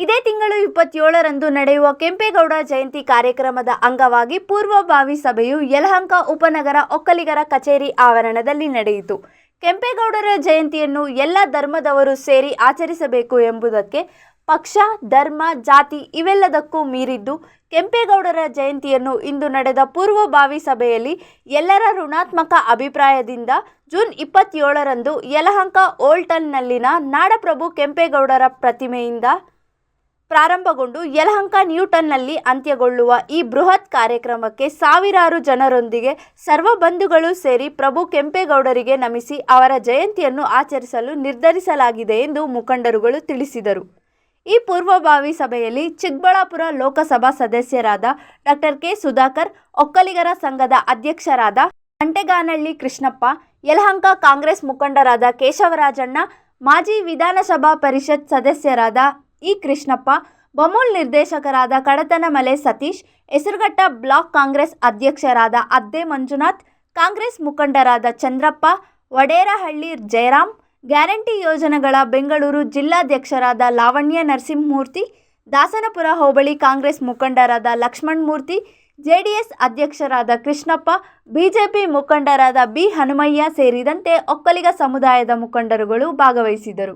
ಇದೇ ತಿಂಗಳು 27ರಂದು ನಡೆಯುವ ಕೆಂಪೇಗೌಡ ಜಯಂತಿ ಕಾರ್ಯಕ್ರಮದ ಅಂಗವಾಗಿ ಪೂರ್ವಭಾವಿ ಸಭೆಯು ಯಲಹಂಕ ಉಪನಗರ ಒಕ್ಕಲಿಗರ ಕಚೇರಿ ಆವರಣದಲ್ಲಿ ನಡೆಯಿತು. ಕೆಂಪೇಗೌಡರ ಜಯಂತಿಯನ್ನು ಎಲ್ಲ ಧರ್ಮದವರು ಸೇರಿ ಆಚರಿಸಬೇಕು ಎಂಬುದಕ್ಕೆ ಪಕ್ಷ, ಧರ್ಮ, ಜಾತಿ ಇವೆಲ್ಲದಕ್ಕೂ ಮೀರಿದ್ದು ಕೆಂಪೇಗೌಡರ ಜಯಂತಿಯನ್ನು ಇಂದು ನಡೆದ ಪೂರ್ವಭಾವಿ ಸಭೆಯಲ್ಲಿ ಎಲ್ಲರ ಋಣಾತ್ಮಕ ಅಭಿಪ್ರಾಯದಿಂದ ಜೂನ್ 27ರಂದು ಯಲಹಂಕ ಓಲ್ಡ್ ಟೌನ್ನಲ್ಲಿನ ನಾಡಪ್ರಭು ಕೆಂಪೇಗೌಡರ ಪ್ರತಿಮೆಯಿಂದ ಪ್ರಾರಂಭಗೊಂಡು ಯಲಹಂಕ ನ್ಯೂ ಟೌನ್ನಲ್ಲಿ ಅಂತ್ಯಗೊಳ್ಳುವ ಈ ಬೃಹತ್ ಕಾರ್ಯಕ್ರಮಕ್ಕೆ ಸಾವಿರಾರು ಜನರೊಂದಿಗೆ ಸರ್ವ ಬಂಧುಗಳು ಸೇರಿ ಪ್ರಭು ಕೆಂಪೇಗೌಡರಿಗೆ ನಮಿಸಿ ಅವರ ಜಯಂತಿಯನ್ನು ಆಚರಿಸಲು ನಿರ್ಧರಿಸಲಾಗಿದೆ ಎಂದು ಮುಖಂಡರುಗಳು ತಿಳಿಸಿದರು. ಈ ಪೂರ್ವಭಾವಿ ಸಭೆಯಲ್ಲಿ ಚಿಕ್ಕಬಳ್ಳಾಪುರ ಲೋಕಸಭಾ ಸದಸ್ಯರಾದ ಡಾಕ್ಟರ್ ಕೆ ಸುಧಾಕರ್, ಒಕ್ಕಲಿಗರ ಸಂಘದ ಅಧ್ಯಕ್ಷರಾದ ಅಂಟೆಗಾನಹಳ್ಳಿ ಕೃಷ್ಣಪ್ಪ, ಯಲಹಂಕ ಕಾಂಗ್ರೆಸ್ ಮುಖಂಡರಾದ ಕೇಶವರಾಜಣ್ಣ, ಮಾಜಿ ವಿಧಾನಸಭಾ ಪರಿಷತ್ ಸದಸ್ಯರಾದ ಇ ಕೃಷ್ಣಪ್ಪ, ಬಮೂಲ್ ನಿರ್ದೇಶಕರಾದ ಕಡತನಮಲೆ ಸತೀಶ್, ಹೆಸರುಘಟ್ಟ ಬ್ಲಾಕ್ ಕಾಂಗ್ರೆಸ್ ಅಧ್ಯಕ್ಷರಾದ ಅದ್ದೆ ಮಂಜುನಾಥ್, ಕಾಂಗ್ರೆಸ್ ಮುಖಂಡರಾದ ಚಂದ್ರಪ್ಪ, ವಡೇರಹಳ್ಳಿ ಜಯರಾಮ್, ಗ್ಯಾರಂಟಿ ಯೋಜನೆಗಳ ಬೆಂಗಳೂರು ಜಿಲ್ಲಾಧ್ಯಕ್ಷರಾದ ಲಾವಣ್ಯ ನರಸಿಂಹಮೂರ್ತಿ, ದಾಸನಪುರ ಹೋಬಳಿ ಕಾಂಗ್ರೆಸ್ ಮುಖಂಡರಾದ ಲಕ್ಷ್ಮಣಮೂರ್ತಿ, ಜೆಡಿಎಸ್ ಅಧ್ಯಕ್ಷರಾದ ಕೃಷ್ಣಪ್ಪ, ಬಿಜೆಪಿ ಮುಖಂಡರಾದ ಬಿ ಹನುಮಯ್ಯ ಸೇರಿದಂತೆ ಒಕ್ಕಲಿಗ ಸಮುದಾಯದ ಮುಖಂಡರುಗಳು ಭಾಗವಹಿಸಿದರು.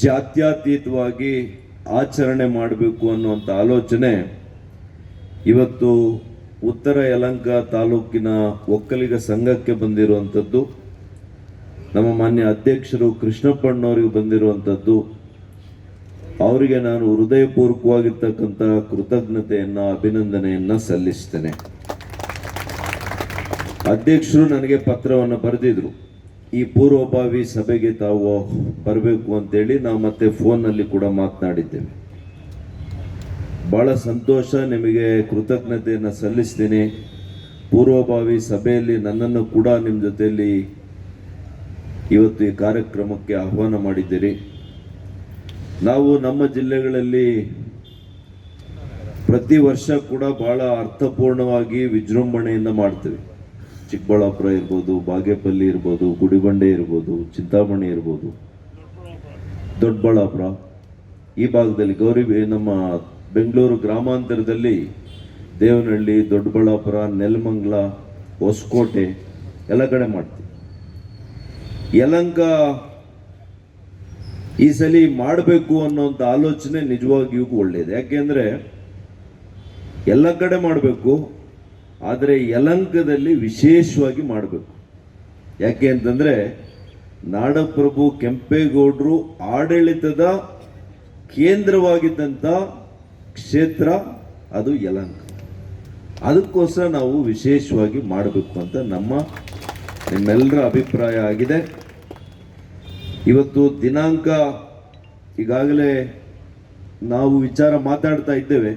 ಜಾತ್ಯತೀತವಾಗಿ ಆಚರಣೆ ಮಾಡಬೇಕು ಅನ್ನುವಂಥ ಆಲೋಚನೆ ಇವತ್ತು ಉತ್ತರ ಯಲಹಂಕ ತಾಲೂಕಿನ ಒಕ್ಕಲಿಗ ಸಂಘಕ್ಕೆ ಬಂದಿರುವಂಥದ್ದು, ನಮ್ಮ ಮಾನ್ಯ ಅಧ್ಯಕ್ಷರು ಕೃಷ್ಣಪ್ಪಣ್ಣವರಿಗೆ ಬಂದಿರುವಂಥದ್ದು. ಅವರಿಗೆ ನಾನು ಹೃದಯಪೂರ್ವಕವಾಗಿರ್ತಕ್ಕಂಥ ಕೃತಜ್ಞತೆಯನ್ನು, ಅಭಿನಂದನೆಯನ್ನು ಸಲ್ಲಿಸ್ತೇನೆ. ಅಧ್ಯಕ್ಷರು ನನಗೆ ಪತ್ರವನ್ನು ಬರೆದಿದ್ರು, ಈ ಪೂರ್ವಭಾವಿ ಸಭೆಗೆ ತಾವು ಬರಬೇಕು ಅಂತೇಳಿ. ನಾವು ಮತ್ತೆ ಫೋನ್ನಲ್ಲಿ ಕೂಡ ಮಾತನಾಡಿದ್ದೇವೆ. ಬಹಳ ಸಂತೋಷ, ನಿಮಗೆ ಕೃತಜ್ಞತೆಯನ್ನು ಸಲ್ಲಿಸ್ತೀನಿ. ಪೂರ್ವಭಾವಿ ಸಭೆಯಲ್ಲಿ ನನ್ನನ್ನು ಕೂಡ ನಿಮ್ಮ ಜೊತೆಯಲ್ಲಿ ಇವತ್ತು ಈ ಕಾರ್ಯಕ್ರಮಕ್ಕೆ ಆಹ್ವಾನ ಮಾಡಿದ್ದೀರಿ. ನಾವು ನಮ್ಮ ಜಿಲ್ಲೆಗಳಲ್ಲಿ ಪ್ರತಿ ವರ್ಷ ಕೂಡ ಬಹಳ ಅರ್ಥಪೂರ್ಣವಾಗಿ ವಿಜೃಂಭಣೆಯಿಂದ ಮಾಡ್ತೀವಿ. ಚಿಕ್ಕಬಳ್ಳಾಪುರ ಇರ್ಬೋದು, ಬಾಗೇಪಲ್ಲಿ ಇರ್ಬೋದು, ಗುಡಿಬಂಡೆ ಇರ್ಬೋದು, ಚಿಂತಾಮಣಿ ಇರ್ಬೋದು, ದೊಡ್ಡಬಳ್ಳಾಪುರ, ಈ ಭಾಗದಲ್ಲಿ ನಮ್ಮ ಬೆಂಗಳೂರು ಗ್ರಾಮಾಂತರದಲ್ಲಿ ದೇವನಹಳ್ಳಿ, ದೊಡ್ಡಬಳ್ಳಾಪುರ, ನೆಲಮಂಗಲ, ಹೊಸಕೋಟೆ ಎಲ್ಲ ಕಡೆ ಮಾಡ್ತೀವಿ. ಯಲಹಂಕ ಈ ಸಲ ಮಾಡಬೇಕು ಅನ್ನೋಂಥ ಆಲೋಚನೆ ನಿಜವಾಗಿಯೂ ಒಳ್ಳೆಯದು. ಯಾಕೆಂದರೆ ಎಲ್ಲ ಕಡೆ ಮಾಡಬೇಕು, ಆದರೆ ಯಲಹಂಕದಲ್ಲಿ ವಿಶೇಷವಾಗಿ ಮಾಡಬೇಕು. ಯಾಕೆ ಅಂತಂದರೆ ನಾಡಪ್ರಭು ಕೆಂಪೇಗೌಡರು ಆಡಳಿತದ ಕೇಂದ್ರವಾಗಿದ್ದಂಥ ಕ್ಷೇತ್ರ ಅದು ಯಲಹಂಕ. ಅದಕ್ಕೋಸ್ಕರ ನಾವು ವಿಶೇಷವಾಗಿ ಮಾಡಬೇಕು ಅಂತ ನಿಮ್ಮೆಲ್ಲರ ಅಭಿಪ್ರಾಯ ಆಗಿದೆ. ಇವತ್ತು ದಿನಾಂಕ ಈಗಾಗಲೇ ನಾವು ವಿಚಾರ ಮಾತಾಡ್ತಾ ಇದ್ದೇವೆ.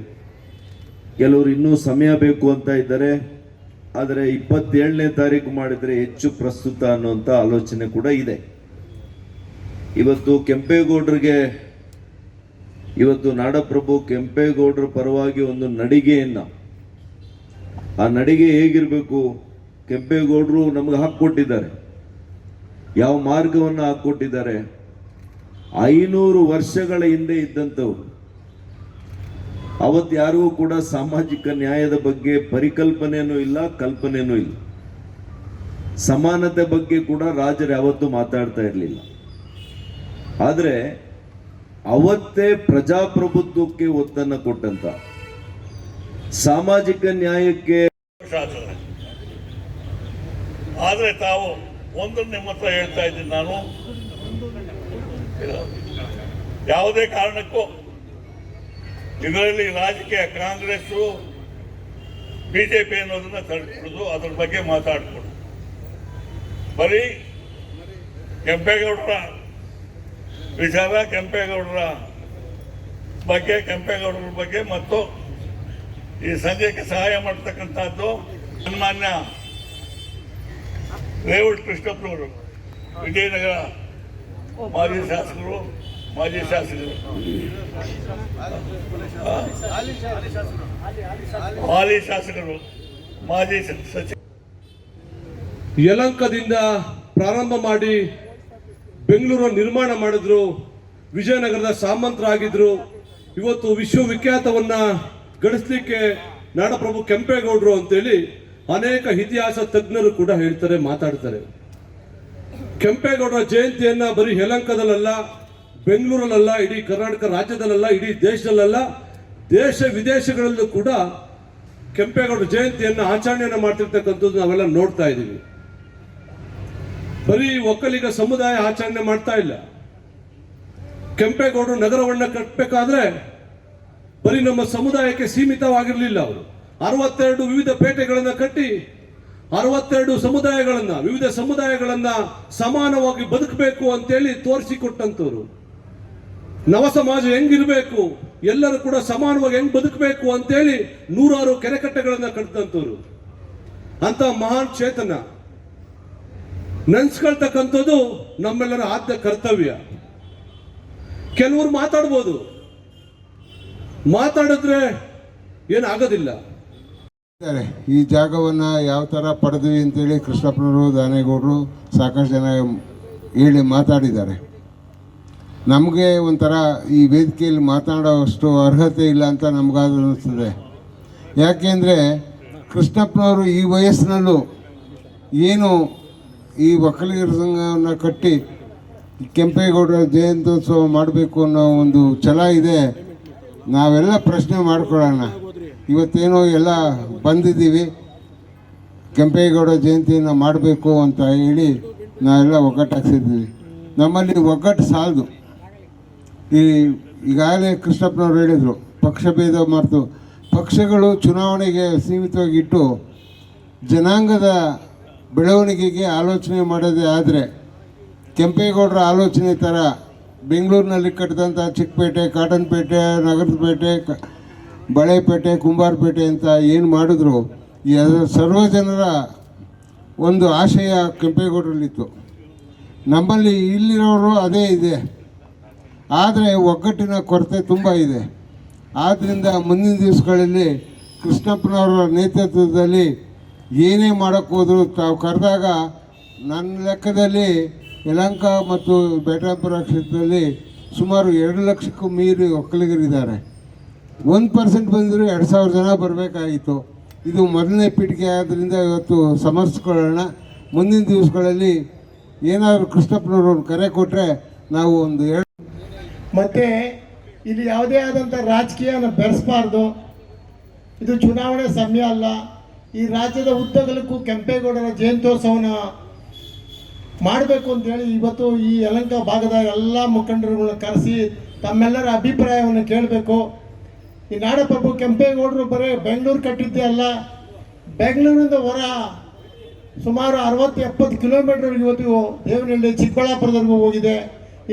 ಕೆಲವರು ಇನ್ನೂ ಸಮಯ ಬೇಕು ಅಂತ ಇದ್ದಾರೆ, ಆದರೆ 27ನೇ ತಾರೀಕು ಮಾಡಿದರೆ ಹೆಚ್ಚು ಪ್ರಸ್ತುತ ಅನ್ನುವಂಥ ಆಲೋಚನೆ ಕೂಡ ಇದೆ. ಇವತ್ತು ಕೆಂಪೇಗೌಡರಿಗೆ, ಇವತ್ತು ನಾಡಪ್ರಭು ಕೆಂಪೇಗೌಡರ ಪರವಾಗಿ ಒಂದು ನಡಿಗೆಯನ್ನು, ಆ ನಡಿಗೆ ಹೇಗಿರಬೇಕು, ಕೆಂಪೇಗೌಡರು ನಮಗೆ ಹಾಕ್ಕೊಟ್ಟಿದ್ದಾರೆ. ಯಾವ ಮಾರ್ಗವನ್ನು ಹಾಕ್ಕೊಟ್ಟಿದ್ದಾರೆ? 500 ವರ್ಷಗಳ ಹಿಂದೆ ಇದ್ದಂಥವ್ರು. ಅವತ್ತು ಯಾರಿಗೂ ಕೂಡ ಸಾಮಾಜಿಕ ನ್ಯಾಯದ ಬಗ್ಗೆ ಪರಿಕಲ್ಪನೆಯೂ ಇಲ್ಲ, ಕಲ್ಪನೆಯೂ ಇಲ್ಲ. ಸಮಾನತೆ ಬಗ್ಗೆ ಕೂಡ ರಾಜರು ಯಾವತ್ತೂ ಮಾತಾಡ್ತಾ ಇರಲಿಲ್ಲ. ಆದರೆ ಅವತ್ತೇ ಪ್ರಜಾಪ್ರಭುತ್ವಕ್ಕೆ ಒತ್ತನ್ನು ಕೊಟ್ಟಂತ, ಸಾಮಾಜಿಕ ನ್ಯಾಯಕ್ಕೆ. ಆದರೆ ತಾವು ಒಂದು ನಿಮ್ಮ ಹತ್ರ ಹೇಳ್ತಾ ಇದ್ದೀನಿ, ನಾನು ಯಾವುದೇ ಕಾರಣಕ್ಕೂ ಇದರಲ್ಲಿ ರಾಜಕೀಯ ಕಾಂಗ್ರೆಸ್ಸು ಬಿಜೆಪಿ ಅನ್ನೋದನ್ನ ತಳ್ಕೊಡೋದು, ಅದ್ರ ಬಗ್ಗೆ ಮಾತಾಡ್ಕೊಡು. ಬರೀ ಕೆಂಪೇಗೌಡರ ವಿಚಾರ, ಕೆಂಪೇಗೌಡರ ಬಗ್ಗೆ ಮತ್ತು ಈ ಸಂಘಕ್ಕೆ ಸಹಾಯ ಮಾಡ್ತಕ್ಕಂಥದ್ದು ಸನ್ಮಾನ್ಯ ರೇವೂರ್ ಕೃಷ್ಣಪ್ಪನವರು, ವಿಜಯನಗರ ಮಾಜಿ ಶಾಸಕರು, ಹಾಲಿ ಶಾಸಕರು, ಮಾಜಿ ಸಚಿವ. ಯಲಹಂಕದಿಂದ ಪ್ರಾರಂಭ ಮಾಡಿ ಬೆಂಗಳೂರು ನಿರ್ಮಾಣ ಮಾಡಿದ್ರು. ವಿಜಯನಗರದ ಸಾಮಂತರಾಗಿದ್ರು. ಇವತ್ತು ವಿಶ್ವವಿಖ್ಯಾತವನ್ನ ಗಳಿಸ್ಲಿಕ್ಕೆ ನಾಡಪ್ರಭು ಕೆಂಪೇಗೌಡರು ಅಂತೇಳಿ ಅನೇಕ ಇತಿಹಾಸ ತಜ್ಞರು ಕೂಡ ಹೇಳ್ತಾರೆ, ಮಾತಾಡ್ತಾರೆ. ಕೆಂಪೇಗೌಡರ ಜಯಂತಿಯನ್ನ ಬರೀ ಯಲಹಂಕದಲ್ಲ, ಬೆಂಗಳೂರಲ್ಲ, ಇಡೀ ಕರ್ನಾಟಕ ರಾಜ್ಯದಲ್ಲ, ಇಡೀ ದೇಶದಲ್ಲ, ದೇಶ ವಿದೇಶಗಳಲ್ಲೂ ಕೂಡ ಕೆಂಪೇಗೌಡರ ಜಯಂತಿಯನ್ನ ಆಚರಣೆಯನ್ನ ಮಾಡ್ತಿರ್ತಕ್ಕಂಥದ್ದು ನಾವೆಲ್ಲ ನೋಡ್ತಾ ಇದ್ದೀವಿ. ಬರೀ ಒಕ್ಕಲಿಗ ಸಮುದಾಯ ಆಚರಣೆ ಮಾಡ್ತಾ ಇಲ್ಲ. ಕೆಂಪೇಗೌಡರು ನಗರವನ್ನ ಕಟ್ಟಬೇಕಾದ್ರೆ ಬರೀ ನಮ್ಮ ಸಮುದಾಯಕ್ಕೆ ಸೀಮಿತವಾಗಿರಲಿಲ್ಲ. ಅವರು 62 ವಿವಿಧ ಪೇಟೆಗಳನ್ನ ಕಟ್ಟಿ 62 ಸಮುದಾಯಗಳನ್ನ, ವಿವಿಧ ಸಮುದಾಯಗಳನ್ನ ಸಮಾನವಾಗಿ ಬದುಕಬೇಕು ಅಂತೇಳಿ ತೋರಿಸಿಕೊಟ್ಟಂತವ್ರು. ನವ ಸಮಾಜ ಹೆಂಗಿರ್ಬೇಕು, ಎಲ್ಲರೂ ಕೂಡ ಸಮಾನವಾಗಿ ಹೆಂಗ್ ಬದುಕಬೇಕು ಅಂತೇಳಿ 106 ಕೆರೆಕಟ್ಟೆಗಳನ್ನ ಕಟ್ಟಿದಂತವ್ರು. ಅಂತ ಮಹಾನ್ ಚೇತನ ನೆನ್ಸ್ಕೊಳ್ತಕ್ಕಂಥದ್ದು ನಮ್ಮೆಲ್ಲರ ಆದ್ಯ ಕರ್ತವ್ಯ. ಕೆಲವರು ಮಾತಾಡ್ಬೋದು, ಮಾತಾಡಿದ್ರೆ ಏನಾಗೋದಿಲ್ಲ. ಈ ಜಾಗವನ್ನು ಯಾವ ಥರ ಪಡೆದ್ವಿ ಅಂತೇಳಿ ಕೃಷ್ಣಪ್ಪನವರು, ದಾನೇಗೌಡರು ಸಾಕಷ್ಟು ಜನ ಹೇಳಿ ಮಾತಾಡಿದ್ದಾರೆ. ನಮಗೆ ಒಂಥರ ಈ ವೇದಿಕೆಯಲ್ಲಿ ಮಾತನಾಡೋಷ್ಟು ಅರ್ಹತೆ ಇಲ್ಲ ಅಂತ ನಮಗಾದ್ರೂ ಅನ್ನಿಸ್ತದೆ. ಯಾಕೆಂದರೆ ಕೃಷ್ಣಪ್ಪನವರು ಈ ವಯಸ್ಸಿನಲ್ಲೂ ಏನು ಈ ಒಕ್ಕಲಿಗರ ಸಂಘವನ್ನು ಕಟ್ಟಿ ಕೆಂಪೇಗೌಡರ ಜಯಂತ್ಯೋತ್ಸವ ಮಾಡಬೇಕು ಅನ್ನೋ ಒಂದು ಛಲ ಇದೆ. ನಾವೆಲ್ಲ ಪ್ರಶ್ನೆ ಮಾಡ್ಕೊಳ್ಳೋಣ. ಇವತ್ತೇನೋ ಎಲ್ಲ ಬಂದಿದ್ದೀವಿ, ಕೆಂಪೇಗೌಡ ಜಯಂತಿಯನ್ನು ಮಾಡಬೇಕು ಅಂತ ಹೇಳಿ ನಾವೆಲ್ಲ ಒಗ್ಗಟ್ಟಾಗ್ಸಿದ್ದೀವಿ. ನಮ್ಮಲ್ಲಿ ಒಗ್ಗಟ್ಟು ಸಾಲದು. ಈಗಾಗಲೇ ಕೃಷ್ಣಪ್ಪನವ್ರು ಹೇಳಿದರು, ಪಕ್ಷಭೇದ ಮಾಡ್ತು. ಪಕ್ಷಗಳು ಚುನಾವಣೆಗೆ ಸೀಮಿತವಾಗಿಟ್ಟು ಜನಾಂಗದ ಬೆಳವಣಿಗೆಗೆ ಆಲೋಚನೆ ಮಾಡೋದೇ ಆದರೆ ಕೆಂಪೇಗೌಡರ ಆಲೋಚನೆ ಥರ ಬೆಂಗಳೂರಿನಲ್ಲಿ ಕಟ್ಟಿದಂಥ ಚಿಕ್ಕಪೇಟೆ, ಕಾಟನ್ಪೇಟೆ, ನಗರಪೇಟೆ, ಬಳೆಪೇಟೆ, ಕುಂಬಾರಪೇಟೆ ಅಂತ ಏನು ಮಾಡಿದ್ರು, ಈ ಸರ್ವ ಜನರ ಒಂದು ಆಶಯ ಕೆಂಪೇಗೌಡರಲ್ಲಿತ್ತು. ನಮ್ಮಲ್ಲಿ ಇಲ್ಲಿರೋರು ಅದೇ ಇದೆ, ಆದರೆ ಒಗ್ಗಟ್ಟಿನ ಕೊರತೆ ತುಂಬ ಇದೆ. ಆದ್ದರಿಂದ ಮುಂದಿನ ದಿವಸಗಳಲ್ಲಿ ಕೃಷ್ಣಪ್ಪನವರ ನೇತೃತ್ವದಲ್ಲಿ ಏನೇ ಮಾಡೋಕ್ಕೆ ಹೋದರೂ ತಾವು ಕರೆದಾಗ ನನ್ನ ಲೆಕ್ಕದಲ್ಲಿ ಯಲಹಂಕ ಮತ್ತು ಬೇಟಾಪುರ ಕ್ಷೇತ್ರದಲ್ಲಿ ಸುಮಾರು 2 ಲಕ್ಷಕ್ಕೂ ಮೀರಿ ಒಕ್ಕಲಿಗರಿದ್ದಾರೆ. 1% ಬಂದರೂ 2000 ಜನ ಬರಬೇಕಾಗಿತ್ತು. ಇದು ಮೊದಲನೇ ಪೀಳಿಗೆ ಆದ್ದರಿಂದ ಇವತ್ತು ಸಮರ್ಸ್ಕೊಳ್ಳೋಣ. ಮುಂದಿನ ದಿವಸಗಳಲ್ಲಿ ಏನಾದರೂ ಕೃಷ್ಣಪ್ಪನವರು ಕರೆ ಕೊಟ್ಟರೆ ನಾವು ಒಂದು ಮತ್ತು ಇಲ್ಲಿ ಯಾವುದೇ ಆದಂಥ ರಾಜಕೀಯನ ಬೆರೆಸಬಾರ್ದು. ಇದು ಚುನಾವಣೆ ಸಮಯ ಅಲ್ಲ. ಈ ರಾಜ್ಯದ ಉದ್ದಗಲಕ್ಕೂ ಕೆಂಪೇಗೌಡರ ಜಯಂತ್ಯೋತ್ಸವನ ಮಾಡಬೇಕು ಅಂತೇಳಿ ಇವತ್ತು ಈ ಯಲಹಂಕ ಭಾಗದ ಎಲ್ಲ ಮುಖಂಡರುಗಳನ್ನ ಕರೆಸಿ ತಮ್ಮೆಲ್ಲರ ಅಭಿಪ್ರಾಯವನ್ನು ಕೇಳಬೇಕು. ಈ ನಾಡಪ್ರಭು ಕೆಂಪೇಗೌಡರು ಬರೀ ಬೆಂಗಳೂರು ಕಟ್ಟಿದ್ದೇ ಅಲ್ಲ, ಬೆಂಗಳೂರಿಂದ ಹೊರ ಸುಮಾರು 60-70 ಕಿಲೋಮೀಟರ್ ಇವತ್ತು ದೇವನಹಳ್ಳಿ, ಚಿಕ್ಕಬಳ್ಳಾಪುರದವರೆಗೂ ಹೋಗಿದೆ.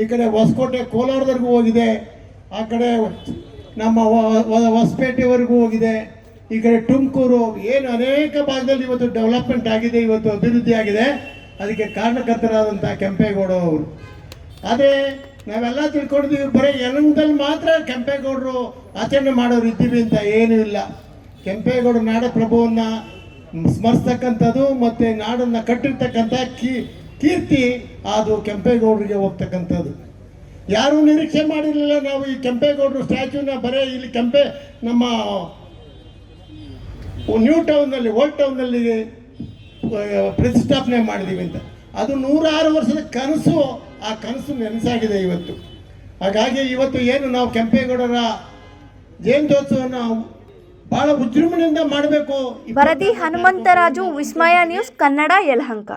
ಈ ಕಡೆ ಹೊಸಕೋಟೆ, ಕೋಲಾರದವರೆಗೂ ಹೋಗಿದೆ. ಆ ಕಡೆ ನಮ್ಮ ಹೊಸಪೇಟೆವರೆಗೂ ಹೋಗಿದೆ. ಈ ಕಡೆ ತುಮಕೂರು, ಏನು ಅನೇಕ ಭಾಗದಲ್ಲಿ ಇವತ್ತು ಡೆವಲಪ್ಮೆಂಟ್ ಆಗಿದೆ, ಇವತ್ತು ಅಭಿವೃದ್ಧಿ ಆಗಿದೆ. ಅದಕ್ಕೆ ಕಾರಣಕರ್ತರಾದಂಥ ಕೆಂಪೇಗೌಡ ಅವರು. ಆದರೆ ನಾವೆಲ್ಲ ತಿಳ್ಕೊಂಡಿದ್ದೀವಿ, ಬರೀ ಯಲಹಂಕದಲ್ಲಿ ಮಾತ್ರ ಕೆಂಪೇಗೌಡರು ಆಚರಣೆ ಮಾಡೋರು ಇದ್ದೀವಿ ಅಂತ ಏನೂ ಇಲ್ಲ. ಕೆಂಪೇಗೌಡ ನಾಡಪ್ರಭುವನ್ನು ಸ್ಮರಿಸ್ತಕ್ಕಂಥದ್ದು ಮತ್ತು ನಾಡನ್ನು ಕಟ್ಟಿರ್ತಕ್ಕಂಥ ಕೀರ್ತಿ ಅದು ಕೆಂಪೇಗೌಡರಿಗೆ ಹೋಗ್ತಕ್ಕಂಥದ್ದು. ಯಾರೂ ನಿರೀಕ್ಷೆ ಮಾಡಿರಲಿಲ್ಲ ನಾವು ಈ ಕೆಂಪೇಗೌಡರು ಸ್ಟ್ಯಾಚ್ಯೂನ ಬರೀ ಇಲ್ಲಿ ನಮ್ಮ ನ್ಯೂ ಟೌನ್ನಲ್ಲಿ, ಓಲ್ಡ್ ಟೌನ್ನಲ್ಲಿ ಪ್ರತಿಷ್ಠಾಪನೆ ಮಾಡಿದ್ದೀವಿ ಅಂತ. ಅದು 106 ವರ್ಷದ ಕನಸು. ಆ ಕನಸು ನೆನಸಾಗಿದೆ ಇವತ್ತು. ಹಾಗಾಗಿ ಇವತ್ತು ಏನು ನಾವು ಕೆಂಪೇಗೌಡರ ಜಯಂತ್ಯೋತ್ಸವನ ಬಹಳ ವಿಜೃಂಭಣೆಯಿಂದ ಮಾಡಬೇಕು. ವರದಿ ಹನುಮಂತರಾಜು, ವಿಸ್ಮಯ ನ್ಯೂಸ್ ಕನ್ನಡ, ಯಲಹಂಕ.